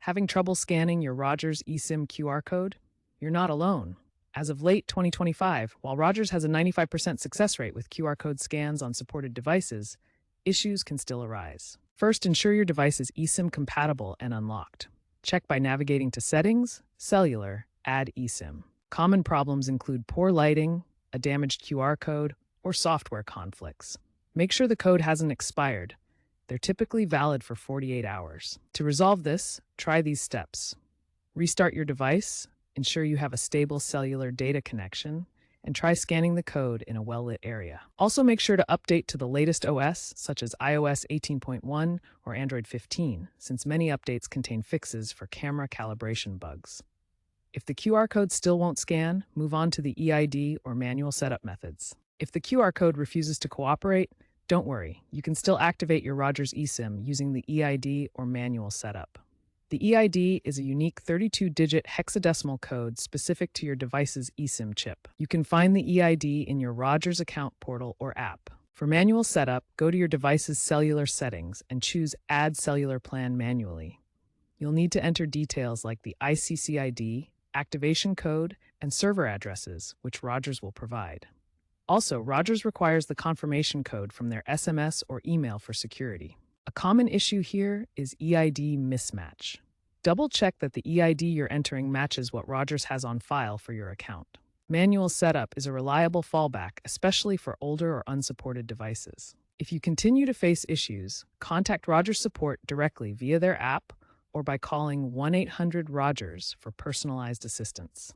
Having trouble scanning your Rogers eSIM QR code? You're not alone. As of late 2025, while Rogers has a 95% success rate with QR code scans on supported devices, issues can still arise. First, ensure your device is eSIM compatible and unlocked. Check by navigating to Settings, Cellular, Add eSIM. Common problems include poor lighting, a damaged QR code, or software conflicts. Make sure the code hasn't expired. They're typically valid for 48 hours. To resolve this, try these steps. Restart your device, ensure you have a stable cellular data connection, and try scanning the code in a well-lit area. Also make sure to update to the latest OS, such as iOS 18.1 or Android 15, since many updates contain fixes for camera calibration bugs. If the QR code still won't scan, move on to the EID or manual setup methods. If the QR code refuses to cooperate, don't worry, you can still activate your Rogers eSIM using the EID or manual setup. The EID is a unique 32-digit hexadecimal code specific to your device's eSIM chip. You can find the EID in your Rogers account portal or app. For manual setup, go to your device's cellular settings and choose Add Cellular Plan manually. You'll need to enter details like the ICCID, activation code, and server addresses, which Rogers will provide. Also, Rogers requires the confirmation code from their SMS or email for security. A common issue here is EID mismatch. Double-check that the EID you're entering matches what Rogers has on file for your account. Manual setup is a reliable fallback, especially for older or unsupported devices. If you continue to face issues, contact Rogers support directly via their app or by calling 1-800-ROGERS for personalized assistance.